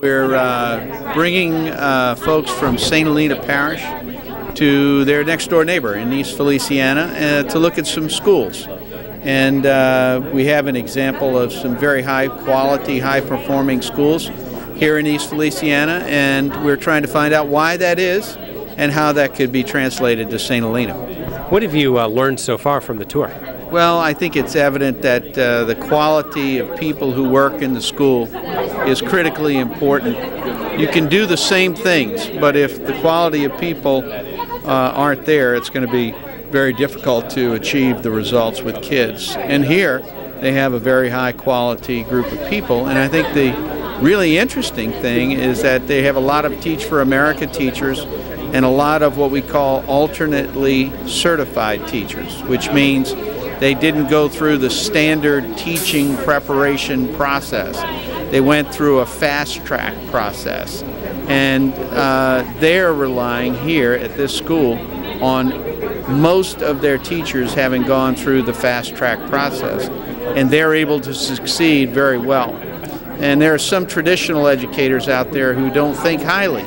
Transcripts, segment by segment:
We're bringing folks from St. Helena Parish to their next door neighbor in East Feliciana to look at some schools. And we have an example of some very high quality, high performing schools here in East Feliciana, and we're trying to find out why that is and how that could be translated to St. Helena. What have you learned so far from the tour? Well, I think it's evident that the quality of people who work in the school is critically important. You can do the same things, but if the quality of people aren't there, it's going to be very difficult to achieve the results with kids. And here, they have a very high quality group of people, and I think the really interesting thing is that they have a lot of Teach for America teachers and a lot of what we call alternately certified teachers, which means they didn't go through the standard teaching preparation process. They went through a fast-track process. And they're relying here at this school on most of their teachers having gone through the fast-track process. And they're able to succeed very well. And there are some traditional educators out there who don't think highly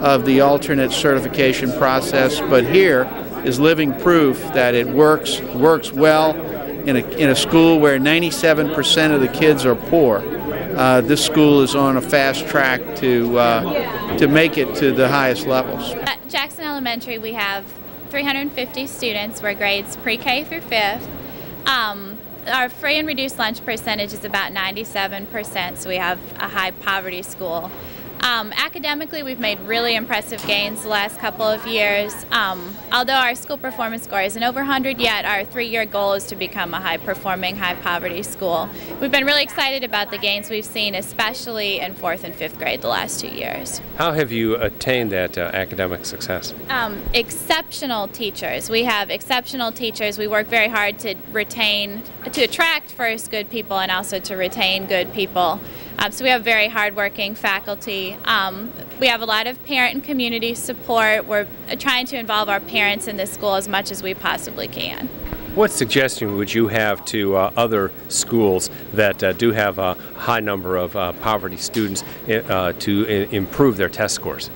of the alternate certification process, but here is living proof that it works well in a school where 97% of the kids are poor. This school is on a fast track to make it to the highest levels. At Jackson Elementary, we have 350 students. We're grades pre-K through 5th. Our free and reduced lunch percentage is about 97%, so we have a high poverty school. Academically, we've made really impressive gains the last couple of years. Although our school performance score isn't over 100 yet, our 3-year goal is to become a high-performing, high-poverty school. We've been really excited about the gains we've seen, especially in 4th and 5th grade the last 2 years. How have you attained that academic success? Exceptional teachers. We have exceptional teachers. We work very hard to attract first good people and also to retain good people. So we have very hardworking faculty. We have a lot of parent and community support. We're trying to involve our parents in this school as much as we possibly can. What suggestion would you have to other schools that do have a high number of poverty students to improve their test scores?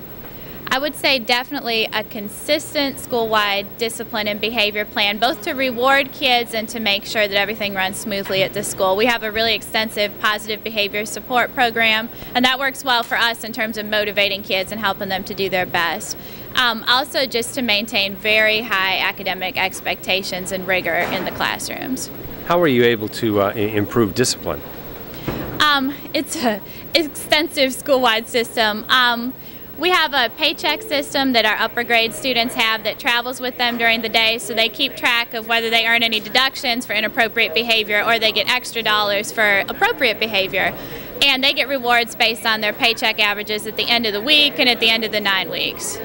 I would say definitely a consistent school-wide discipline and behavior plan, both to reward kids and to make sure that everything runs smoothly at the school. We have a really extensive positive behavior support program, and that works well for us in terms of motivating kids and helping them to do their best. Also just to maintain very high academic expectations and rigor in the classrooms. How are you able to improve discipline? It's an extensive school-wide system. We have a paycheck system that our upper grade students have that travels with them during the day, so they keep track of whether they earn any deductions for inappropriate behavior or they get extra dollars for appropriate behavior. And they get rewards based on their paycheck averages at the end of the week and at the end of the 9 weeks.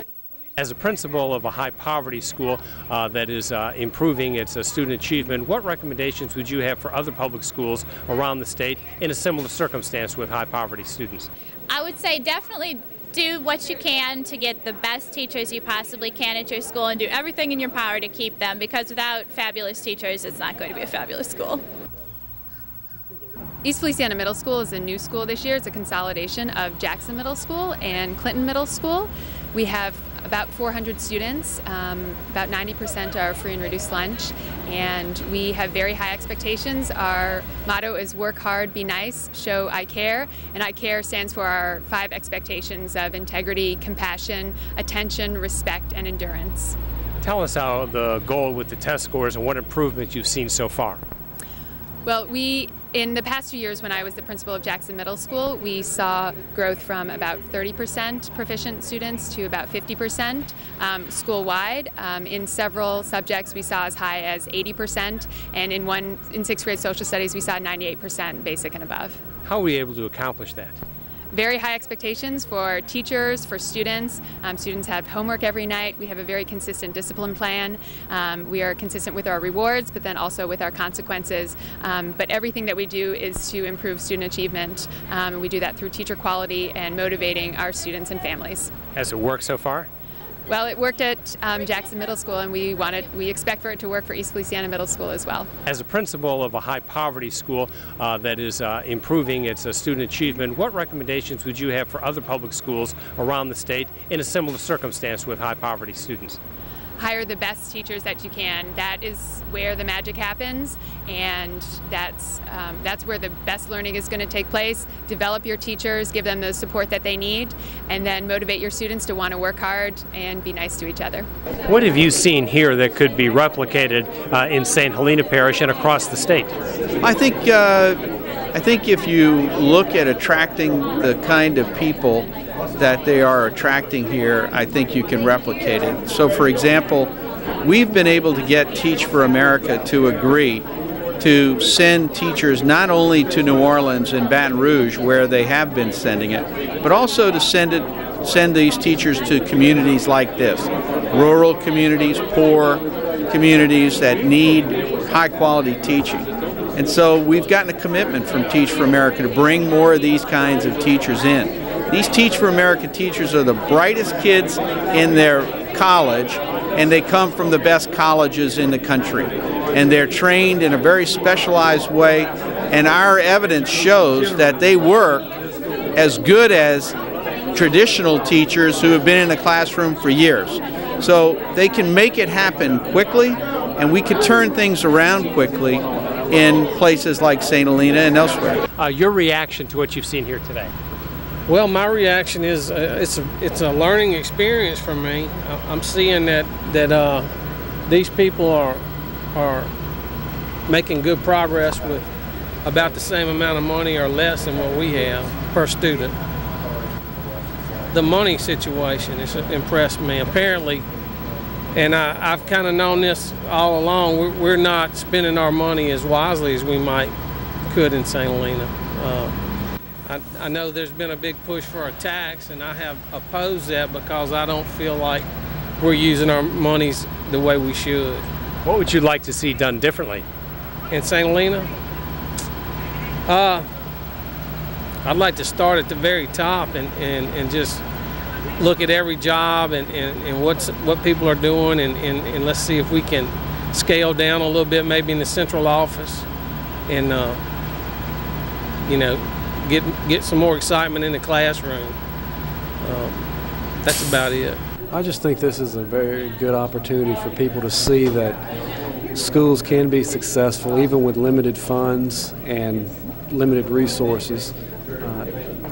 As a principal of a high poverty school that is improving its student achievement, what recommendations would you have for other public schools around the state in a similar circumstance with high poverty students? I would say definitely do what you can to get the best teachers you possibly can at your school and do everything in your power to keep them, because without fabulous teachers, it's not going to be a fabulous school. East Feliciana Middle School is a new school this year. It's a consolidation of Jackson Middle School and Clinton Middle School. We have about 400 students, about 90% are free and reduced lunch, and we have very high expectations. Our motto is work hard, be nice, show I care, and I care stands for our 5 expectations of integrity, compassion, attention, respect, and endurance. Tell us how the goal with the test scores and what improvements you've seen so far. Well, in the past 2 years when I was the principal of Jackson Middle School, we saw growth from about 30% proficient students to about 50% school-wide. In several subjects we saw as high as 80%, and in 6th grade social studies we saw 98% basic and above. How were we able to accomplish that? Very high expectations for teachers, for students. Students have homework every night. We have a very consistent discipline plan. We are consistent with our rewards, but then also with our consequences. But everything that we do is to improve student achievement. We do that through teacher quality and motivating our students and families. Has it worked so far? Well, it worked at Jackson Middle School, and we expect for it to work for East Feliciana Middle School as well. As a principal of a high poverty school that is improving its student achievement, what recommendations would you have for other public schools around the state in a similar circumstance with high poverty students? Hire the best teachers that you can. That is where the magic happens, and that's where the best learning is going to take place. Develop your teachers, give them the support that they need, and then motivate your students to want to work hard and be nice to each other. What have you seen here that could be replicated in St. Helena Parish and across the state? I think if you look at attracting the kind of people that they are attracting here, I think you can replicate it. So, for example, we've been able to get Teach for America to agree to send teachers not only to New Orleans and Baton Rouge, where they have been sending it, but also to send these teachers to communities like this, rural communities, poor communities that need high-quality teaching. And so we've gotten a commitment from Teach for America to bring more of these kinds of teachers in. These Teach for America teachers are the brightest kids in their college, and they come from the best colleges in the country. And they're trained in a very specialized way, and our evidence shows that they work as good as traditional teachers who have been in the classroom for years. So they can make it happen quickly, and we can turn things around quickly in places like St. Helena and elsewhere. Your reaction to what you've seen here today? Well, my reaction is it's a learning experience for me. I'm seeing that these people are making good progress with about the same amount of money or less than what we have per student. The money situation has impressed me. Apparently, and I've kind of known this all along, we're not spending our money as wisely as we could in St. Helena. I know there's been a big push for a tax, and I have opposed that because I don't feel like we're using our monies the way we should. What would you like to see done differently? In St. Helena? I'd like to start at the very top and just look at every job and what people are doing, and let's see if we can scale down a little bit, maybe in the central office, and get some more excitement in the classroom. That's about it. I just think this is a very good opportunity for people to see that schools can be successful even with limited funds and limited resources.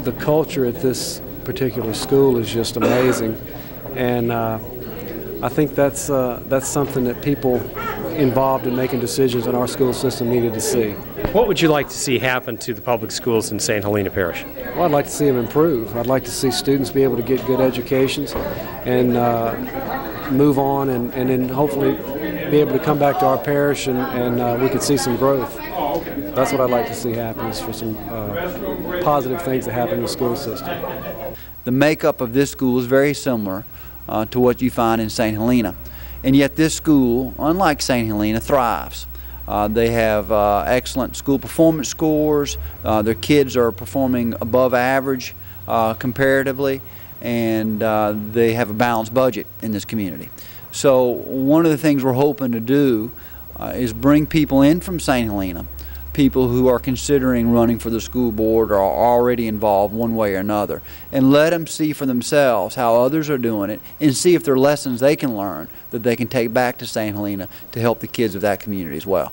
The culture at this particular school is just amazing, and I think that's something that people involved in making decisions in our school system needed to see. What would you like to see happen to the public schools in St. Helena Parish? Well, I'd like to see them improve. I'd like to see students be able to get good educations and move on, and then hopefully be able to come back to our parish and we could see some growth. That's what I'd like to see happen, is for some positive things to happen in the school system. The makeup of this school is very similar to what you find in St. Helena. And yet this school, unlike St. Helena, thrives. They have excellent school performance scores. Their kids are performing above average comparatively, and they have a balanced budget in this community. So one of the things we're hoping to do is bring people in from St. Helena, people who are considering running for the school board or are already involved one way or another, and let them see for themselves how others are doing it, and see if there are lessons they can learn that they can take back to St. Helena to help the kids of that community as well.